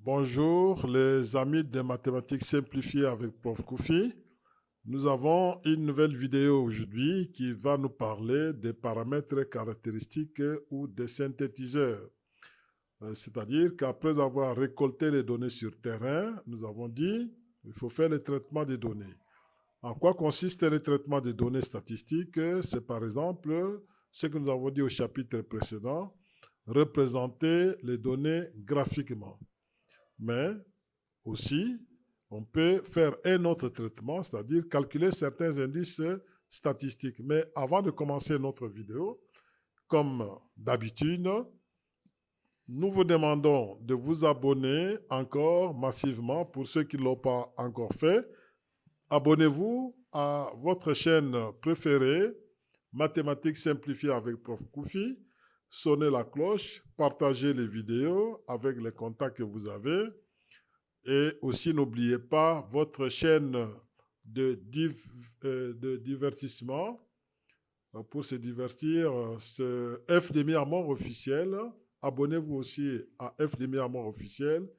Bonjour les amis des mathématiques simplifiées avec Prof. Koufi. Nous avons une nouvelle vidéo aujourd'hui qui va nous parler des paramètres caractéristiques ou des synthétiseurs. C'est-à-dire qu'après avoir récolté les données sur terrain, nous avons dit qu'il faut faire le traitement des données. En quoi consiste le traitement des données statistiques? C'est par exemple ce que nous avons dit au chapitre précédent, représenter les données graphiquement. Mais aussi, on peut faire un autre traitement, c'est-à-dire calculer certains indices statistiques. Mais avant de commencer notre vidéo, comme d'habitude, nous vous demandons de vous abonner encore massivement pour ceux qui ne l'ont pas encore fait. Abonnez-vous à votre chaîne préférée, Mathématiques simplifiées avec Prof. Koufi. Sonnez la cloche, partagez les vidéos avec les contacts que vous avez. Et aussi, n'oubliez pas votre chaîne de divertissement pour se divertir, ce FDMI Amour officiel. Abonnez-vous aussi à FDMI Amour officiel.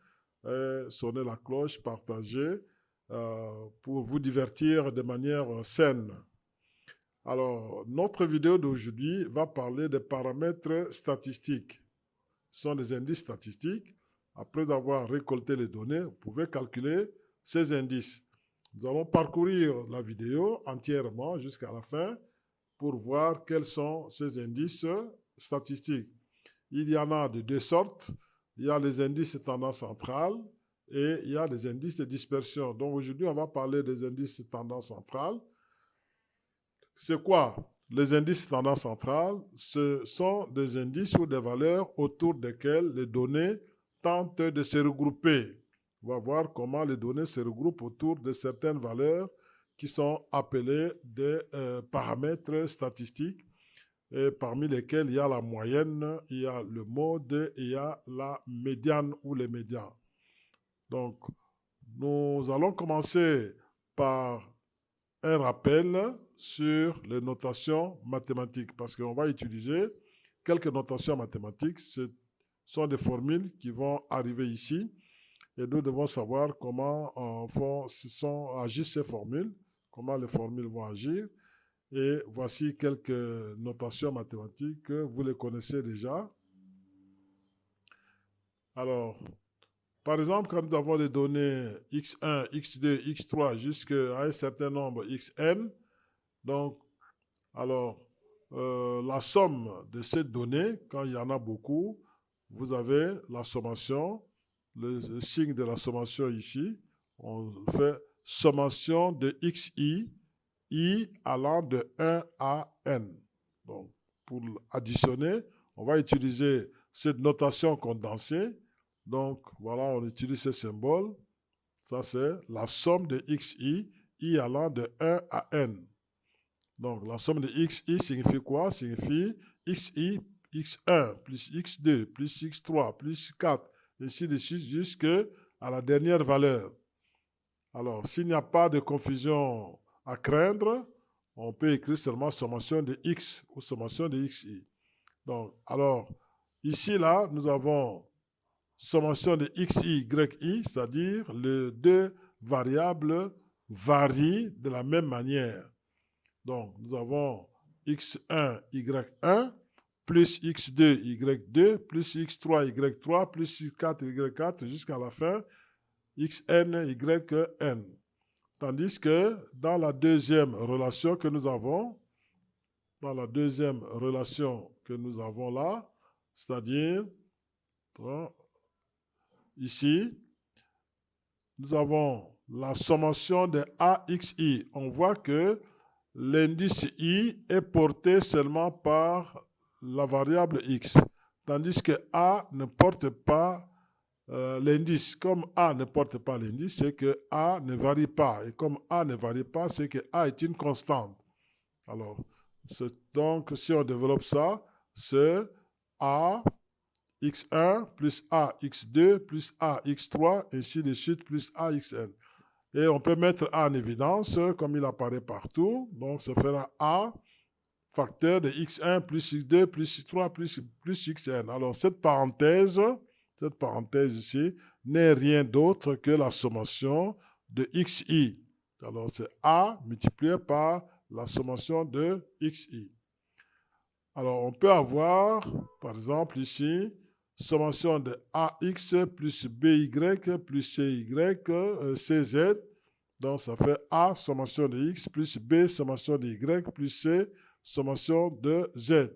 Sonnez la cloche, partagez pour vous divertir de manière saine. Alors, notre vidéo d'aujourd'hui va parler des paramètres statistiques. Ce sont des indices statistiques. Après avoir récolté les données, vous pouvez calculer ces indices. Nous allons parcourir la vidéo entièrement jusqu'à la fin pour voir quels sont ces indices statistiques. Il y en a de deux sortes. Il y a les indices de tendance centrale et il y a les indices de dispersion. Donc aujourd'hui, on va parler des indices de tendance centrale. C'est quoi les indices de tendance centrale? Ce sont des indices ou des valeurs autour desquelles les données tentent de se regrouper. On va voir comment les données se regroupent autour de certaines valeurs qui sont appelées des paramètres statistiques, et parmi lesquels il y a la moyenne, il y a le mode, il y a la médiane ou les médians. Donc, nous allons commencer par un rappel sur les notations mathématiques, parce qu'on va utiliser quelques notations mathématiques. Ce sont des formules qui vont arriver ici, et nous devons savoir comment agissent ces formules, comment les formules vont agir. Et voici quelques notations mathématiques, vous les connaissez déjà. Alors, par exemple, quand nous avons les données x1, x2, x3 jusqu'à un certain nombre xn, donc, alors, la somme de ces données, quand il y en a beaucoup, vous avez la sommation, le signe de la sommation ici, on fait sommation de xi, i allant de 1 à n. Donc, pour additionner, on va utiliser cette notation condensée. Donc, voilà, on utilise ce symbole. Ça, c'est la somme de xi, i allant de 1 à n. Donc, la somme de xi signifie quoi? Signifie xi, x1 plus x2 plus x3 plus x4, ainsi de suite jusqu'à la dernière valeur. Alors, s'il n'y a pas de confusion à craindre, on peut écrire seulement sommation de x ou sommation de xi. Donc, alors, ici, là, nous avons sommation de xi, yi, c'est-à-dire les deux variables varient de la même manière. Donc, nous avons x1, y1, plus x2, y2, plus x3, y3, plus x4, y4, jusqu'à la fin, xn, yn. Tandis que dans la deuxième relation que nous avons, là, c'est-à-dire ici, nous avons la sommation de AXI. On voit que l'indice I est porté seulement par la variable X, tandis que A ne porte pas l'indice. Comme A ne porte pas l'indice, c'est que A ne varie pas. Et comme A ne varie pas, c'est que A est une constante. Alors, donc, si on développe ça, c'est A x1 plus A x2 plus A x3, ainsi de suite, plus A xn. Et on peut mettre A en évidence, comme il apparaît partout. Donc, ça fera A facteur de x1 plus x2 plus x3 plus xn. Alors, cette parenthèse cette parenthèse ici, n'est rien d'autre que la sommation de xi. Alors, c'est A multiplié par la sommation de xi. Alors, on peut avoir, par exemple, ici, sommation de AX plus BY plus CY, CZ. Donc, ça fait A sommation de X plus B sommation de Y plus C sommation de Z.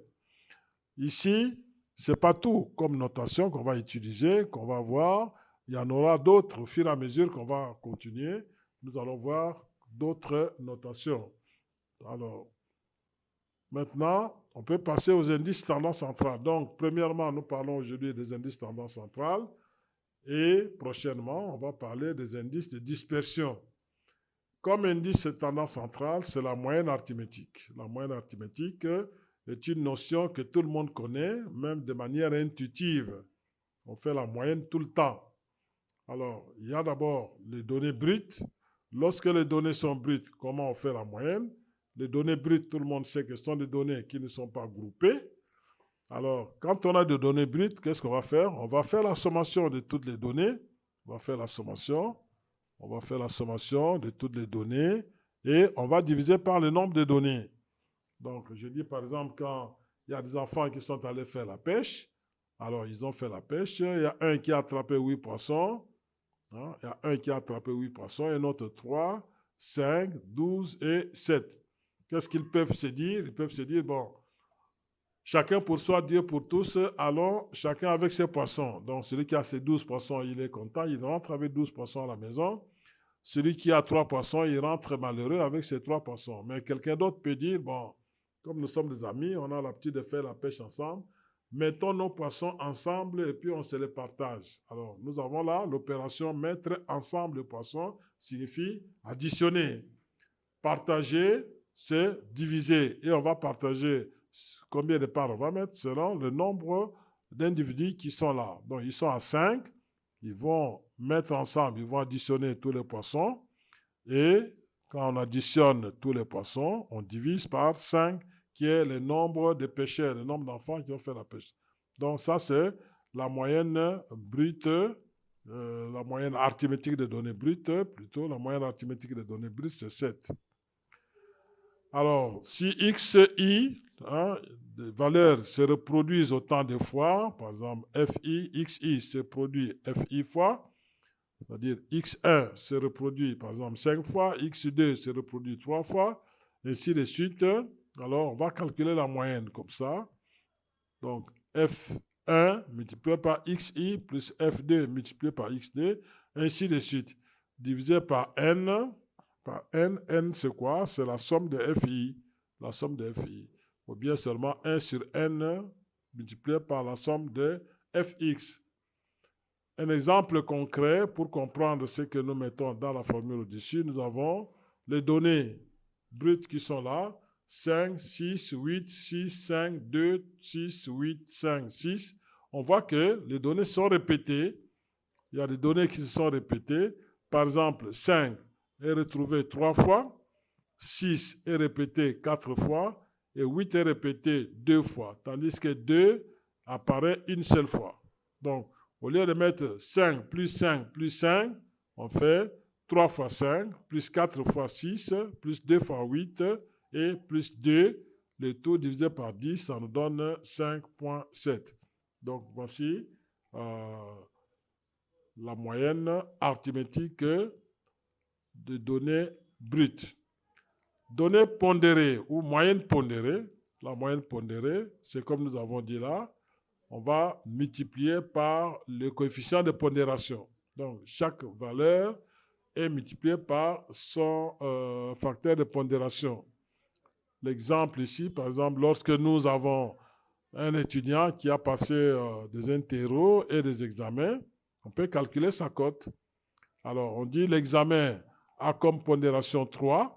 Ici, ce n'est pas tout comme notation qu'on va utiliser, qu'on va voir. Il y en aura d'autres au fur et à mesure qu'on va continuer. Nous allons voir d'autres notations. Alors, maintenant, on peut passer aux indices tendance centrale. Donc, premièrement, nous parlons aujourd'hui des indices tendance centrale et prochainement, on va parler des indices de dispersion. Comme indice de tendance centrale, c'est la moyenne arithmétique. La moyenne arithmétique est une notion que tout le monde connaît, même de manière intuitive. On fait la moyenne tout le temps. Alors, il y a d'abord les données brutes. Lorsque les données sont brutes, comment on fait la moyenne? Les données brutes, tout le monde sait que ce sont des données qui ne sont pas groupées. Alors, quand on a des données brutes, qu'est-ce qu'on va faire? On va faire la sommation de toutes les données. On va faire la sommation. On va faire la sommation de toutes les données et on va diviser par le nombre de données. Donc, je dis par exemple, quand il y a des enfants qui sont allés faire la pêche, alors ils ont fait la pêche, il y a un qui a attrapé 8 poissons, hein, il y a un qui a attrapé 8 poissons, et un autre 3, 5, 12 et 7. Qu'est-ce qu'ils peuvent se dire? Ils peuvent se dire, bon, chacun pour soi, Dieu pour tous, allons chacun avec ses poissons. Donc, celui qui a ses 12 poissons, il est content, il rentre avec 12 poissons à la maison. Celui qui a 3 poissons, il rentre malheureux avec ses 3 poissons. Mais quelqu'un d'autre peut dire, bon, comme nous sommes des amis, on a l'habitude de faire la pêche ensemble, mettons nos poissons ensemble et puis on se les partage. Alors, nous avons là l'opération mettre ensemble les poissons signifie additionner. Partager, c'est diviser. Et on va partager combien de parts on va mettre selon le nombre d'individus qui sont là. Donc, ils sont à 5. Ils vont mettre ensemble, ils vont additionner tous les poissons. Et quand on additionne tous les poissons, on divise par 5, qui est le nombre de pêcheurs, le nombre d'enfants qui ont fait la pêche. Donc, ça, c'est la moyenne brute, la moyenne arithmétique des données brutes, plutôt. La moyenne arithmétique des données brutes, c'est 7. Alors, si xi, les valeurs se reproduisent autant de fois, par exemple, fi, xi se produit fi fois, c'est-à-dire x1 se reproduit, par exemple, 5 fois, x2 se reproduit 3 fois, ainsi de suite. Alors, on va calculer la moyenne comme ça. Donc, f1 multiplié par xi plus f2 multiplié par x2, ainsi de suite, divisé par n. Par n, n c'est quoi? C'est la somme de fi, la somme de fi. Ou bien seulement 1 sur n multiplié par la somme de fx. Un exemple concret pour comprendre ce que nous mettons dans la formule au-dessus, nous avons les données brutes qui sont là, 5, 6, 8, 6, 5, 2, 6, 8, 5, 6. On voit que les données sont répétées. Il y a des données qui se sont répétées. Par exemple, 5 est retrouvé 3 fois, 6 est répété 4 fois et 8 est répété 2 fois, tandis que 2 apparaît une seule fois. Donc, au lieu de mettre 5 plus 5 plus 5, on fait 3 fois 5 plus 4 fois 6 plus 2 fois 8 et plus 2. Le tout divisé par 10, ça nous donne 5,7. Donc, voici la moyenne arithmétique de données brutes. Données pondérées ou moyenne pondérée, la moyenne pondérée, c'est comme nous avons dit là, on va multiplier par le coefficient de pondération. Donc, chaque valeur est multipliée par son facteur de pondération. L'exemple ici, par exemple, lorsque nous avons un étudiant qui a passé des interros et des examens, on peut calculer sa cote. Alors, on dit l'examen a comme pondération 3.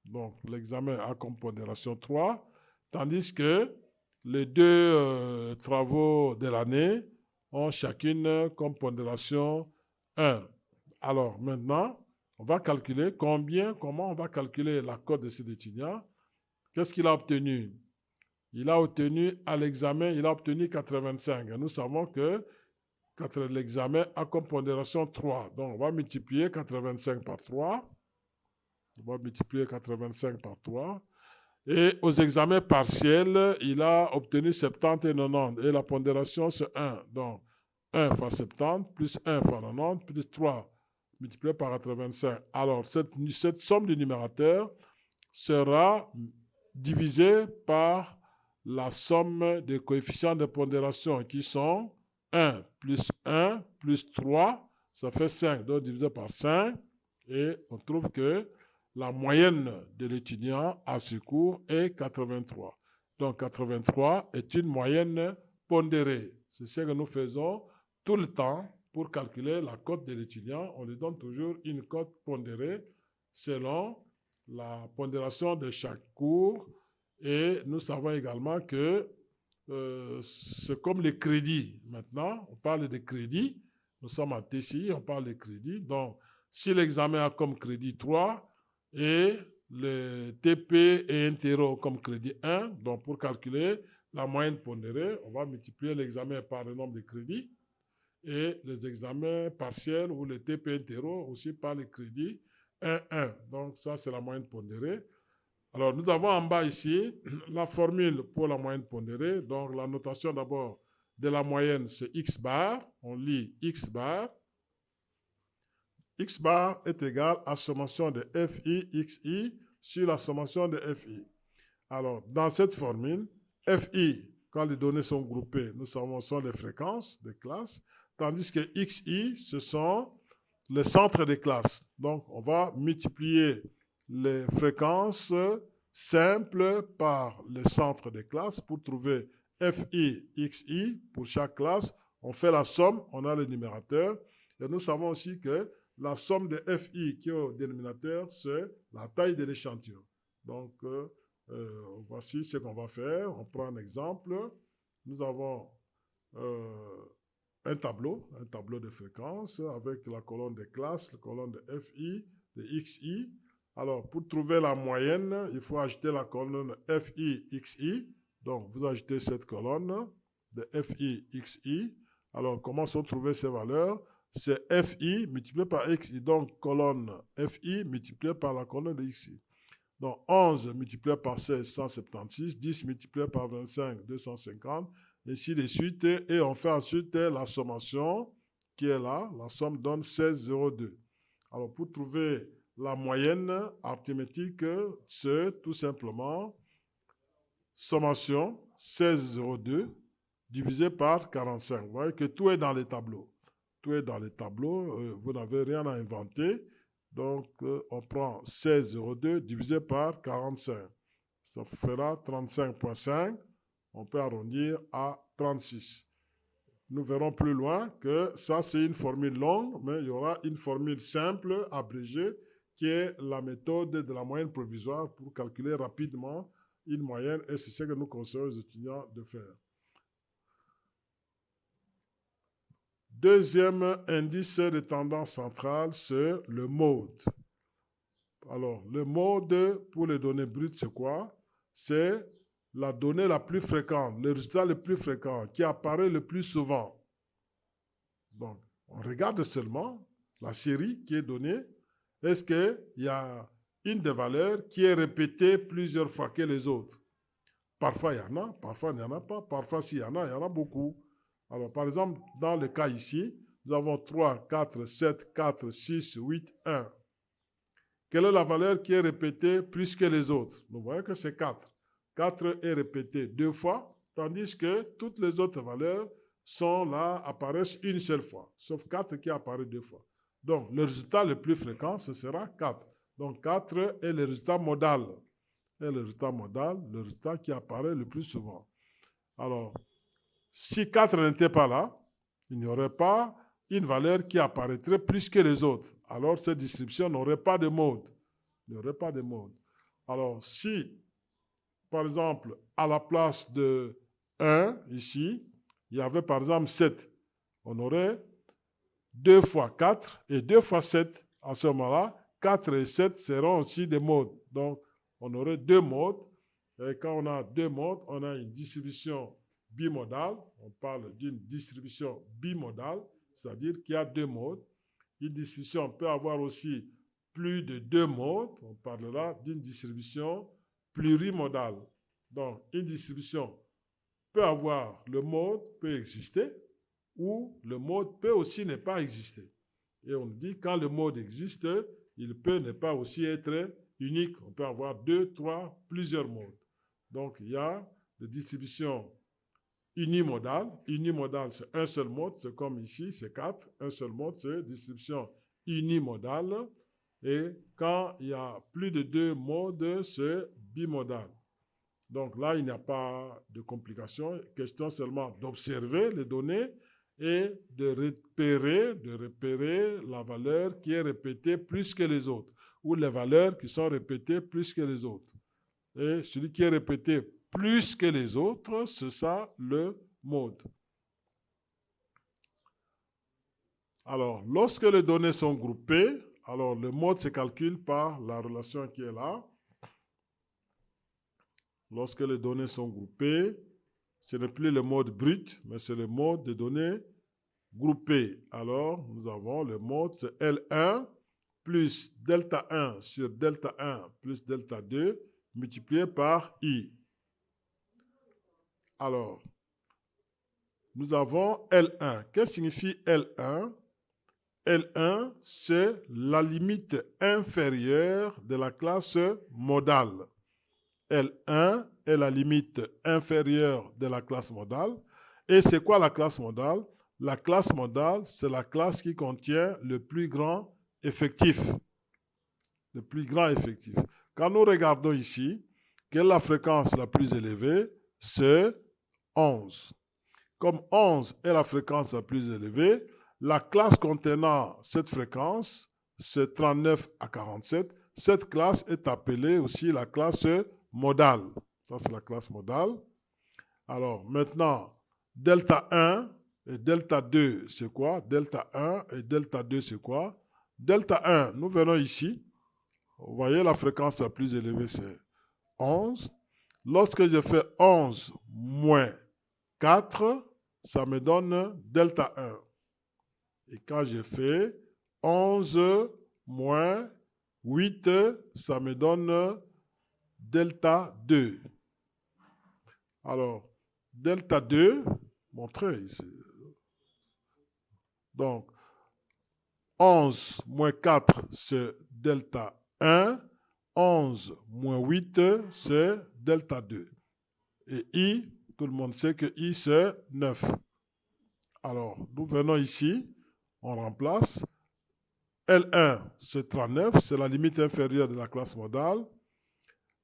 Donc, l'examen a comme pondération 3, tandis que les deux travaux de l'année ont chacune comme pondération 1. Alors, maintenant, on va calculer comment on va calculer la cote de cet étudiant. Qu'est-ce qu'il a obtenu? Il a obtenu à l'examen, il a obtenu 85. Et nous savons que L'examen a comme pondération 3. Donc, on va multiplier 85 par 3. On va multiplier 85 par 3. Et aux examens partiels, il a obtenu 70 et 90. Et la pondération, c'est 1. Donc, 1 fois 70 plus 1 fois 90 plus 3 multiplié par 85. Alors, cette somme du numérateur sera divisée par la somme des coefficients de pondération qui sont 1 plus 3, ça fait 5. Donc, divisé par 5. Et on trouve que la moyenne de l'étudiant à ce cours est 83. Donc, 83 est une moyenne pondérée. C'est ce que nous faisons tout le temps pour calculer la cote de l'étudiant. On lui donne toujours une cote pondérée selon la pondération de chaque cours. Et nous savons également que c'est comme les crédits. Maintenant, on parle de crédits. Nous sommes en TCI, on parle de crédits. Donc, si l'examen a comme crédit 3 et le TP et Intero comme crédit 1, donc pour calculer la moyenne pondérée, on va multiplier l'examen par le nombre de crédits et les examens partiels ou le TP Intero aussi par les crédits 1, 1. Donc, ça, c'est la moyenne pondérée. Alors, nous avons en bas ici la formule pour la moyenne pondérée. Donc, la notation d'abord de la moyenne, c'est X bar. On lit X bar. X bar est égal à la sommation de FI, XI sur la sommation de FI. Alors, dans cette formule, FI, quand les données sont groupées, nous savons ce sont les fréquences des classes, tandis que XI, ce sont les centres des classes. Donc, on va multiplier les fréquences simples par les centres des classes pour trouver FI, XI pour chaque classe. On fait la somme, on a le numérateur. Et nous savons aussi que la somme de FI qui est au dénominateur, c'est la taille de l'échantillon. Donc, voici ce qu'on va faire. On prend un exemple. Nous avons un tableau de fréquences avec la colonne des classes, la colonne de FI, de XI. Alors, pour trouver la moyenne, il faut ajouter la colonne FI, XI. Donc, vous ajoutez cette colonne de FI, XI. Alors, comment sont trouvées ces valeurs? C'est FI multiplié par XI. Donc, colonne FI multipliée par la colonne de XI. Donc, 11 multiplié par 16, 176. 10 multiplié par 25, 250. Ainsi de suite. Et on fait ensuite la sommation qui est là. La somme donne 16,02. Alors, pour trouver la moyenne arithmétique, c'est tout simplement sommation 16,02 divisé par 45. Vous voyez que tout est dans les tableaux. Tout est dans les tableaux. Vous n'avez rien à inventer. Donc, on prend 16,02 divisé par 45. Ça fera 35,5. On peut arrondir à 36. Nous verrons plus loin que ça, c'est une formule longue, mais il y aura une formule simple, abrégée, qui est la méthode de la moyenne provisoire pour calculer rapidement une moyenne, et c'est ce que nous conseillons aux étudiants de faire. Deuxième indice de tendance centrale, c'est le mode. Alors, le mode pour les données brutes, c'est quoi? C'est la donnée la plus fréquente, le résultat le plus fréquent, qui apparaît le plus souvent. Donc, on regarde seulement la série qui est donnée. Est-ce qu'il y a une des valeurs qui est répétée plusieurs fois que les autres? Parfois, il y en a, parfois, il n'y en a pas. Parfois, s'il y en a beaucoup. Alors, par exemple, dans le cas ici, nous avons 3, 4, 7, 4, 6, 8, 1. Quelle est la valeur qui est répétée plus que les autres? Nous voyons que c'est 4. 4 est répété 2 fois, tandis que toutes les autres valeurs sont là, apparaissent une seule fois, sauf 4 qui apparaît 2 fois. Donc, le résultat le plus fréquent, ce sera 4. Donc, 4 est le résultat modal. Et le résultat modal, le résultat qui apparaît le plus souvent. Alors, si 4 n'était pas là, il n'y aurait pas une valeur qui apparaîtrait plus que les autres. Alors, cette distribution n'aurait pas de mode. Il n'y aurait pas de mode. Alors, si, par exemple, à la place de 1, ici, il y avait par exemple 7, on aurait 2 fois 4 et 2 fois 7. À ce moment-là, 4 et 7 seront aussi des modes. Donc, on aurait 2 modes. Et quand on a 2 modes, on a une distribution bimodale, on parle d'une distribution bimodale, c'est-à-dire qu'il y a deux modes. Une distribution peut avoir aussi plus de deux modes, on parlera d'une distribution plurimodale. Donc, une distribution peut avoir, le mode peut exister, ou le mode peut aussi ne pas exister. Et on dit quand le mode existe, il peut ne pas aussi être unique. On peut avoir deux, trois, plusieurs modes. Donc, il y a des distributions unimodales. Unimodale, c'est un seul mode, c'est comme ici, c'est 4. Un seul mode, c'est distribution unimodale. Et quand il y a plus de deux modes, c'est bimodal. Donc là, il n'y a pas de complications. Question seulement d'observer les données et de repérer la valeur qui est répétée plus que les autres, ou les valeurs qui sont répétées plus que les autres. Et celui qui est répété plus que les autres, c'est ça le mode. Alors, lorsque les données sont groupées, alors le mode se calcule par la relation qui est là. Lorsque les données sont groupées, ce n'est plus le mode brut, mais c'est le mode de données groupées. Alors, nous avons le mode, c'est L1 plus delta 1 sur delta 1 plus delta 2 multiplié par I. Alors, nous avons L1. Qu'est-ce que signifie L1? L1, c'est la limite inférieure de la classe modale. L1 est la limite inférieure de la classe modale. Et c'est quoi la classe modale? La classe modale, c'est la classe qui contient le plus grand effectif. Le plus grand effectif. Quand nous regardons ici, quelle est la fréquence la plus élevée? C'est 11. Comme 11 est la fréquence la plus élevée, la classe contenant cette fréquence, c'est 39 à 47. Cette classe est appelée aussi la classe modale. Ça, c'est la classe modale. Alors, maintenant, delta 1 et delta 2, c'est quoi? Delta 1 et delta 2, c'est quoi? Delta 1, nous venons ici. Vous voyez, la fréquence la plus élevée, c'est 11. Lorsque je fais 11 moins 4, ça me donne delta 1. Et quand je fais 11 moins 8, ça me donne delta 2. Alors, delta 2, montrez ici. Donc, 11 moins 4, c'est delta 1. 11 moins 8, c'est delta 2. Et I, tout le monde sait que I, c'est 9. Alors, nous venons ici, on remplace. L1, c'est 39, c'est la limite inférieure de la classe modale.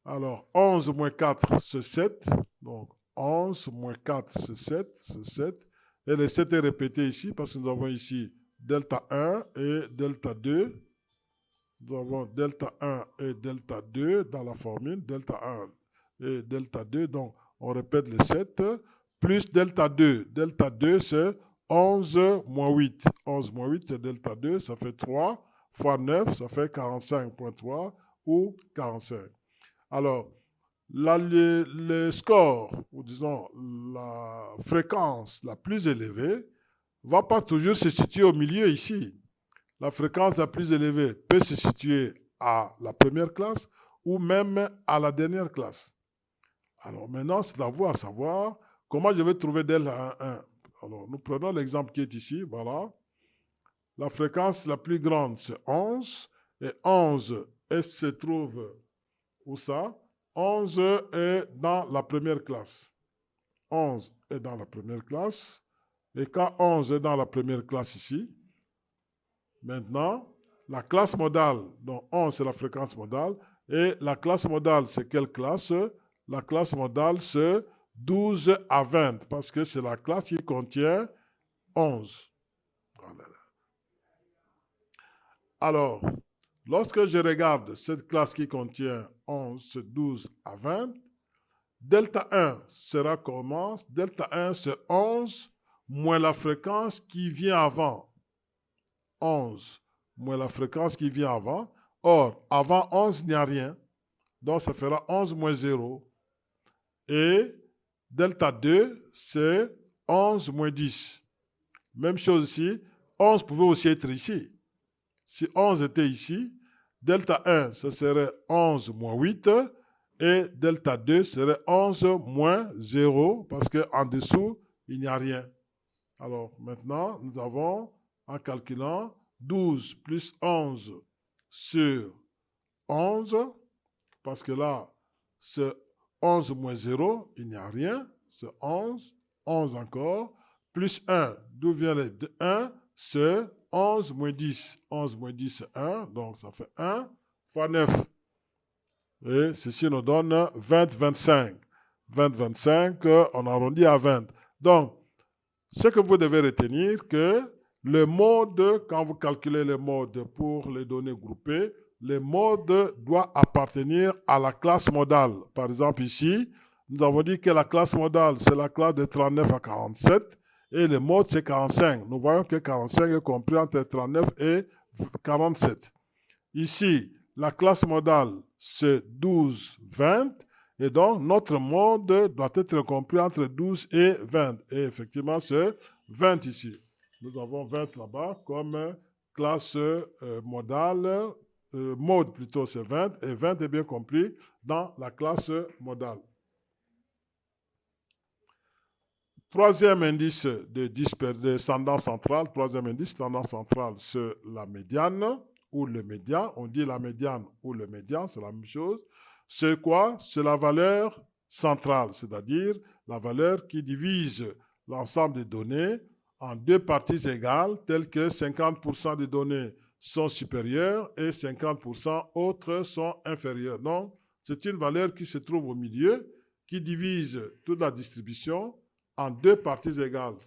Alors, 11 moins 4, c'est 7. Donc, 11 moins 4, c'est 7. C'est 7. Et le 7 est répété ici parce que nous avons ici delta 1 et delta 2. Nous avons delta 1 et delta 2 dans la formule. Delta 1 et delta 2. Donc, on répète le 7. Plus delta 2. Delta 2, c'est 11 moins 8. 11 moins 8, c'est delta 2. Ça fait 3 fois 9, ça fait 45,3 ou 45. Alors, le score, ou disons la fréquence la plus élevée, ne va pas toujours se situer au milieu ici. La fréquence la plus élevée peut se situer à la première classe ou même à la dernière classe. Alors maintenant, c'est à vous à savoir comment je vais trouver delta 1. Alors, nous prenons l'exemple qui est ici, voilà. La fréquence la plus grande, c'est 11. Et 11, elle se trouve où ça? 11 est dans la première classe. 11 est dans la première classe. Et quand 11 est dans la première classe ici, maintenant, la classe modale, donc 11 c'est la fréquence modale, et la classe modale c'est quelle classe? La classe modale c'est 12 à 20, parce que c'est la classe qui contient 11. Alors, lorsque je regarde cette classe qui contient 11, c'est 12 à 20, delta 1 sera comment? Delta 1 c'est 11 moins la fréquence qui vient avant. 11 moins la fréquence qui vient avant. Or, avant 11, il n'y a rien. Donc, ça fera 11 moins 0. Et Delta 2, c'est 11 moins 10. Même chose ici, 11 pouvait aussi être ici. Si 11 était ici, delta 1, ce serait 11 moins 8, et delta 2 serait 11 moins 0, parce qu'en dessous, il n'y a rien. Alors maintenant, nous avons, en calculant, 12 plus 11 sur 11, parce que là, c'est 11 moins 0, il n'y a rien, c'est 11, 11 encore, plus 1, d'où vient le 1, c'est 11 moins 10. 11 moins 10, c'est 1, donc ça fait 1 fois 9. Et ceci nous donne 20, 25. 20, 25, on arrondit à 20. Donc, ce que vous devez retenir, que le mode, quand vous calculez le mode pour les données groupées, le mode doit appartenir à la classe modale. Par exemple, ici, nous avons dit que la classe modale, c'est la classe de 39 à 47 et le mode, c'est 45. Nous voyons que 45 est compris entre 39 et 47. Ici, la classe modale, c'est 12, 20. Et donc, notre mode doit être compris entre 12 et 20. Et effectivement, c'est 20 ici. Nous avons 20 là-bas comme classe modale. Mode plutôt, c'est 20. Et 20 est bien compris dans la classe modale. Troisième indice de tendance centrale. Troisième indice de tendance centrale, c'est la médiane ou le médian. On dit la médiane ou le médian, c'est la même chose. C'est quoi? C'est la valeur centrale, c'est-à-dire la valeur qui divise l'ensemble des données en deux parties égales, telles que 50% des données sont supérieures et 50% autres sont inférieures. Donc, c'est une valeur qui se trouve au milieu, qui divise toute la distribution en deux parties égales.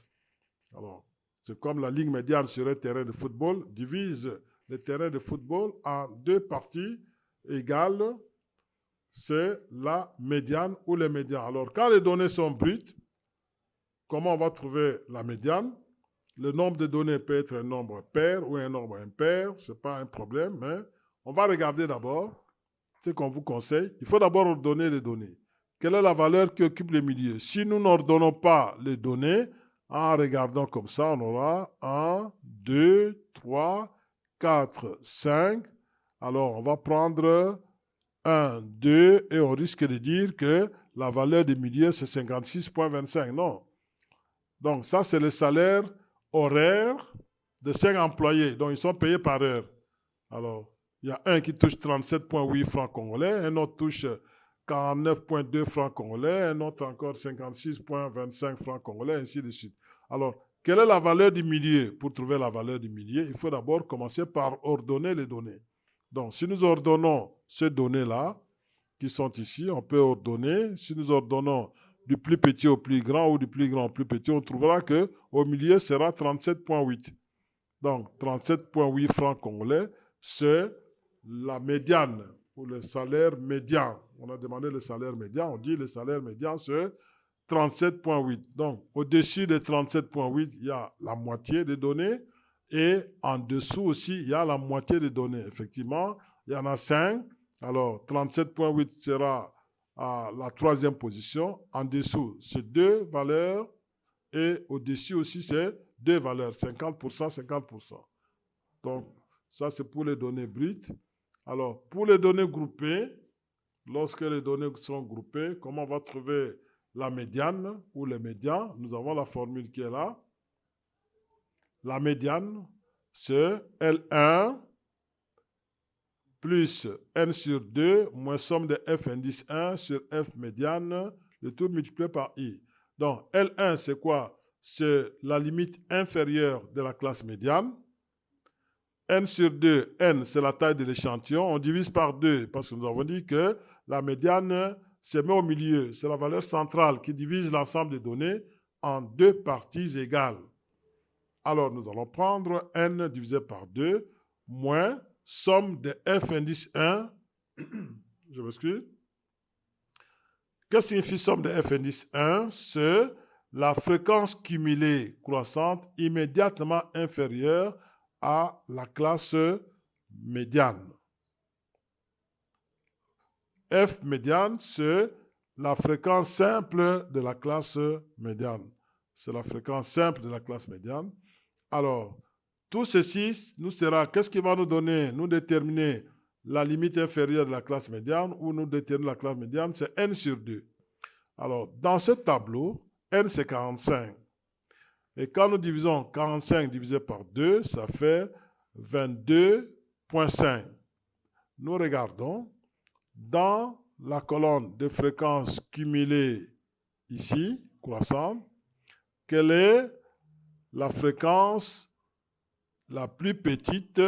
Alors, c'est comme la ligne médiane sur un terrain de football, divise le terrain de football en deux parties égales, c'est la médiane ou le médian. Alors, quand les données sont brutes, comment on va trouver la médiane? Le nombre de données peut être un nombre pair ou un nombre impair, ce n'est pas un problème, mais on va regarder d'abord ce qu'on vous conseille. Il faut d'abord ordonner les données. Quelle est la valeur qui occupe le milieu? Si nous n'ordonnons pas les données, en regardant comme ça, on aura 1, 2, 3, 4, 5. Alors, on va prendre 1, 2, et on risque de dire que la valeur du milieu, c'est 56,25. Non. Donc, ça, c'est le salaire horaire de 5 employés. Donc, ils sont payés par heure. Alors, il y a un qui touche 37,8 francs congolais, un autre touche 49,2 francs congolais, un autre encore 56,25 francs congolais, ainsi de suite. Alors, quelle est la valeur du milieu? Pour trouver la valeur du milieu, il faut d'abord commencer par ordonner les données. Donc, si nous ordonnons ces données-là, qui sont ici, on peut ordonner. Si nous ordonnons du plus petit au plus grand ou du plus grand au plus petit, on trouvera qu'au milieu sera 37,8. Donc, 37,8 francs congolais, c'est la médiane ou le salaire médian. On a demandé le salaire médian, on dit le salaire médian, c'est 37,8. Donc, au-dessus de 37,8, il y a la moitié des données et en dessous aussi, il y a la moitié des données. Effectivement, il y en a 5. Alors, 37,8 sera à la troisième position. En dessous, c'est 2 valeurs et au-dessus aussi, c'est 2 valeurs, 50%, 50%. Donc, ça, c'est pour les données brutes. Alors, pour les données groupées, lorsque les données sont groupées, comment on va trouver la médiane ou le médian? Nous avons la formule qui est là. La médiane, c'est L1 plus N sur 2 moins somme de F indice 1 sur F médiane, le tout multiplié par I. Donc, L1, c'est quoi? C'est la limite inférieure de la classe médiane. N sur 2, N, c'est la taille de l'échantillon. On divise par 2 parce que nous avons dit que la médiane se met au milieu. C'est la valeur centrale qui divise l'ensemble des données en deux parties égales. Alors, nous allons prendre N divisé par 2 moins somme de F indice 1. Je m'excuse. Qu'est-ce que signifie somme de F indice 1? C'est la fréquence cumulée croissante immédiatement inférieure à la classe médiane. F médiane, c'est la fréquence simple de la classe médiane. C'est la fréquence simple de la classe médiane. Alors, tout ceci nous sera, qu'est-ce qui va nous donner, nous déterminer la limite inférieure de la classe médiane ou nous déterminer la classe médiane, c'est n sur 2. Alors, dans ce tableau, n c'est 45. Et quand nous divisons 45 divisé par 2, ça fait 22,5. Nous regardons dans la colonne de fréquences cumulées ici, croissante, quelle est la fréquence la plus petite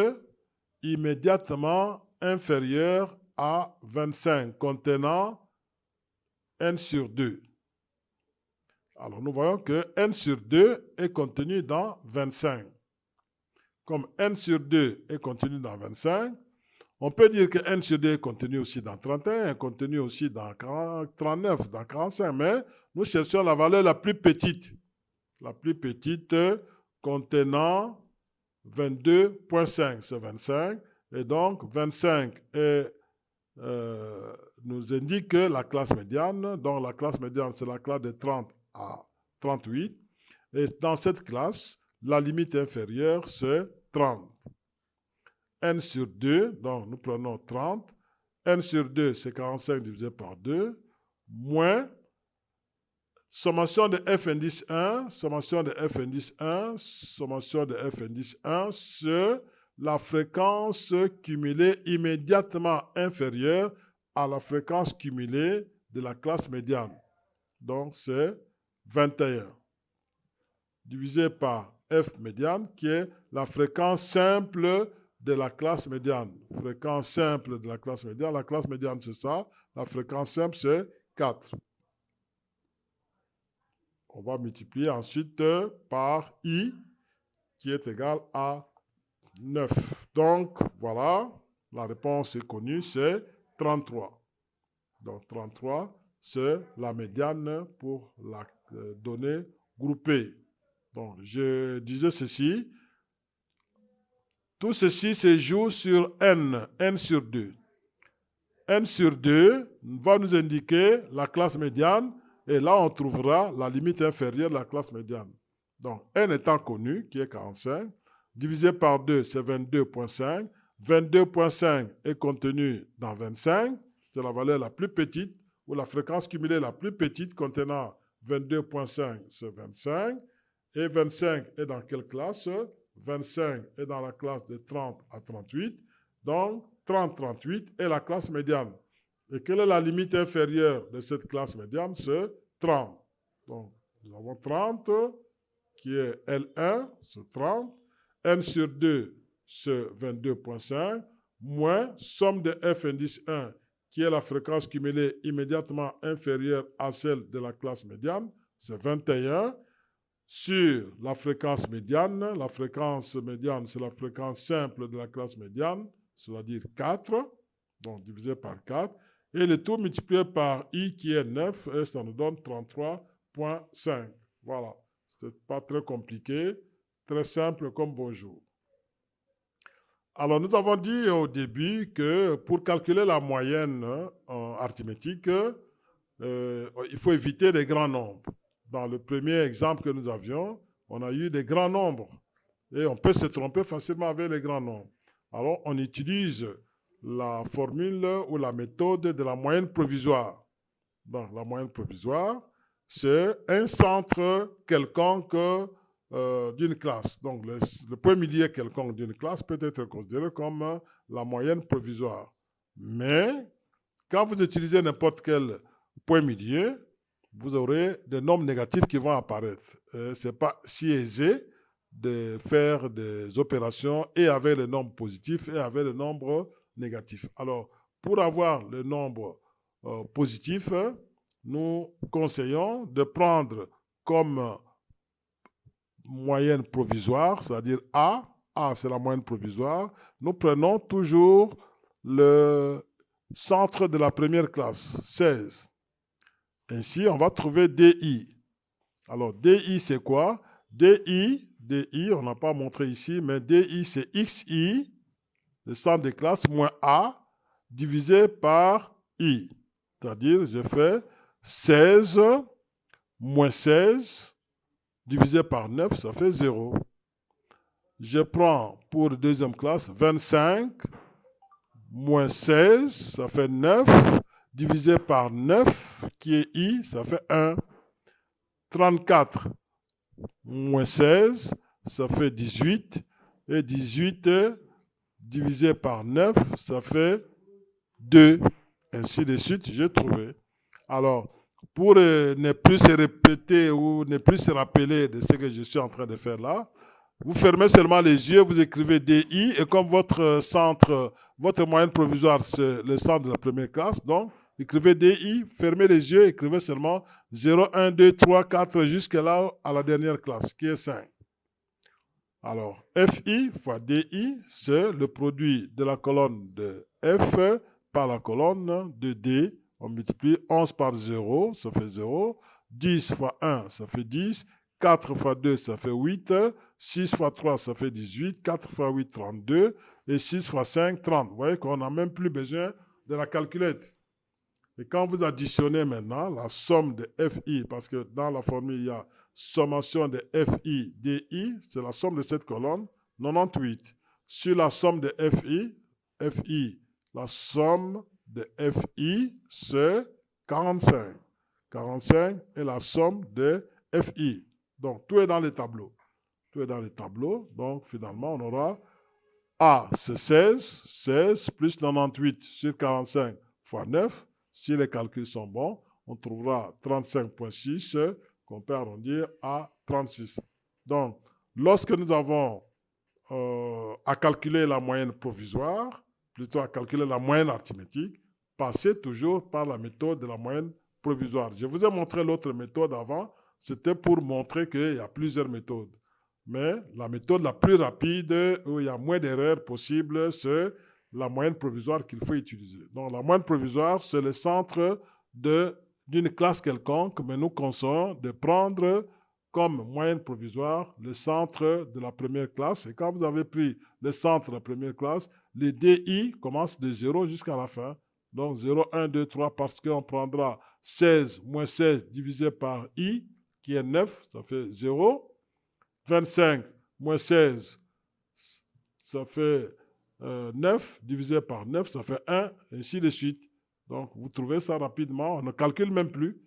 immédiatement inférieure à 25, contenant n sur 2. Alors, nous voyons que n sur 2 est contenu dans 25. Comme n sur 2 est contenu dans 25, on peut dire que n sur 2 est contenu aussi dans 31, est contenu aussi dans 39, dans 45, mais nous cherchons la valeur la plus petite contenant 22,5, c'est 25, et donc 25 nous indique que la classe médiane, donc la classe médiane c'est la classe de 30 à 38, et dans cette classe, la limite inférieure c'est 30. n sur 2, donc nous prenons 30, n sur 2 c'est 45 divisé par 2, moins sommation de f indice 1, sommation de f indice 1, sommation de f indice 1 sur la fréquence cumulée immédiatement inférieure à la fréquence cumulée de la classe médiane. Donc, c'est 21 divisé par f médiane, qui est la fréquence simple de la classe médiane. Fréquence simple de la classe médiane. La classe médiane, c'est ça. La fréquence simple, c'est 4. On va multiplier ensuite par I, qui est égal à 9. Donc, voilà, la réponse est connue, c'est 33. Donc, 33, c'est la médiane pour la donnée groupée. Donc, je disais ceci. Tout ceci se joue sur n sur 2. n sur 2 va nous indiquer la classe médiane, et là, on trouvera la limite inférieure de la classe médiane. Donc, n étant connu, qui est 45, divisé par 2, c'est 22,5. 22,5 est contenu dans 25, c'est la valeur la plus petite, ou la fréquence cumulée la plus petite contenant 22,5, c'est 25. Et 25 est dans quelle classe? 25 est dans la classe de 30 à 38. Donc, 30-38 est la classe médiane. Et quelle est la limite inférieure de cette classe médiane? C'est 30. Donc, nous avons 30, qui est L1, c'est 30. N sur 2, c'est 22,5, moins somme de F indice 1, qui est la fréquence cumulée immédiatement inférieure à celle de la classe médiane, c'est 21, sur la fréquence médiane. La fréquence médiane, c'est la fréquence simple de la classe médiane, c'est-à-dire 4, donc divisé par 4, et le tout multiplié par I qui est 9, et ça nous donne 33,5. Voilà, c'est pas très compliqué, très simple comme bonjour. Alors, nous avons dit au début que pour calculer la moyenne arithmétique, il faut éviter les grands nombres. Dans le premier exemple que nous avions, on a eu des grands nombres. Et on peut se tromper facilement avec les grands nombres. Alors, on utilise la formule ou la méthode de la moyenne provisoire. Donc, la moyenne provisoire, c'est un centre quelconque d'une classe. Donc, le point milieu quelconque d'une classe peut être considéré comme la moyenne provisoire. Mais, quand vous utilisez n'importe quel point milieu, vous aurez des nombres négatifs qui vont apparaître. Ce n'est pas si aisé de faire des opérations et avec les nombres positifs et avec les nombres négatifs. Alors, pour avoir le nombre positif, nous conseillons de prendre comme moyenne provisoire, c'est-à-dire A. A, c'est la moyenne provisoire. Nous prenons toujours le centre de la première classe, 16. Ainsi, on va trouver DI. Alors, DI, c'est quoi? DI, on n'a pas montré ici, mais DI, c'est XI, le centre de classe, moins A, divisé par I. C'est-à-dire, je fais 16 moins 16 divisé par 9, ça fait 0. Je prends pour deuxième classe 25 moins 16, ça fait 9, divisé par 9, qui est I, ça fait 1. 34 moins 16, ça fait 18. Et 18 divisé par 9, ça fait 2. Ainsi de suite, j'ai trouvé. Alors, pour ne plus se répéter ou ne plus se rappeler de ce que je suis en train de faire là, vous fermez seulement les yeux, vous écrivez DI, et comme votre centre, votre moyenne provisoire, c'est le centre de la première classe, donc écrivez DI, fermez les yeux, écrivez seulement 0, 1, 2, 3, 4, jusque là à la dernière classe, qui est 5. Alors, FI fois DI, c'est le produit de la colonne de F par la colonne de D. On multiplie 11 par 0, ça fait 0. 10 fois 1, ça fait 10. 4 fois 2, ça fait 8. 6 fois 3, ça fait 18. 4 fois 8, 32. Et 6 fois 5, 30. Vous voyez qu'on n'a même plus besoin de la calculette. Et quand vous additionnez maintenant la somme de FI, parce que dans la formule, il y a sommation de FI, DI, c'est la somme de cette colonne, 98. Sur la somme de FI, la somme de FI, c'est 45. 45 est la somme de FI. Donc, tout est dans les tableaux. Tout est dans les tableaux. Donc, finalement, on aura A, c'est 16. 16 plus 98 sur 45 fois 9. Si les calculs sont bons, on trouvera 35,6 qu'on peut arrondir à 36. Donc, lorsque nous avons à calculer la moyenne provisoire, plutôt à calculer la moyenne arithmétique, passez toujours par la méthode de la moyenne provisoire. Je vous ai montré l'autre méthode avant, c'était pour montrer qu'il y a plusieurs méthodes. Mais la méthode la plus rapide, où il y a moins d'erreurs possibles, c'est la moyenne provisoire qu'il faut utiliser. Donc, la moyenne provisoire, c'est le centre d'une classe quelconque, mais nous conseillons de prendre comme moyenne provisoire le centre de la première classe. Et quand vous avez pris le centre de la première classe, les DI commencent de 0 jusqu'à la fin. Donc, 0, 1, 2, 3, parce qu'on prendra 16 moins 16 divisé par I, qui est 9, ça fait 0. 25 moins 16, ça fait 9, divisé par 9, ça fait 1, ainsi de suite. Donc, vous trouvez ça rapidement. On ne calcule même plus.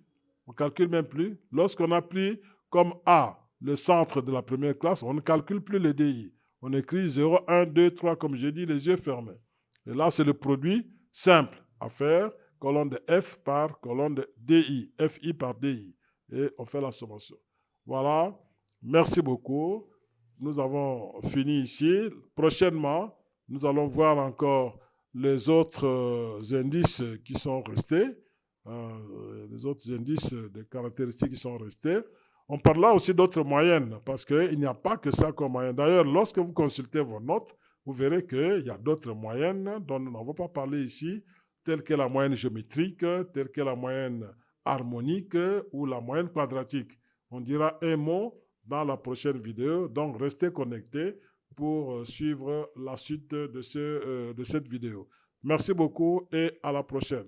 On ne calcule même plus. Lorsqu'on a pris comme A le centre de la première classe, on ne calcule plus les DI. On écrit 0, 1, 2, 3, comme j'ai dit, les yeux fermés. Et là, c'est le produit simple à faire, colonne de F par colonne de DI, FI par DI. Et on fait la sommation. Voilà. Merci beaucoup. Nous avons fini ici. Prochainement, nous allons voir encore les autres indices qui sont restés, les autres indices de caractéristiques qui sont restés. On parlera aussi d'autres moyennes, parce qu'il n'y a pas que ça comme moyenne. D'ailleurs, lorsque vous consultez vos notes, vous verrez qu'il y a d'autres moyennes dont nous n'avons pas parlé ici, telles que la moyenne géométrique, telles que la moyenne harmonique ou la moyenne quadratique. On dira un mot dans la prochaine vidéo. Donc, restez connectés pour suivre la suite de cette vidéo. Merci beaucoup et à la prochaine.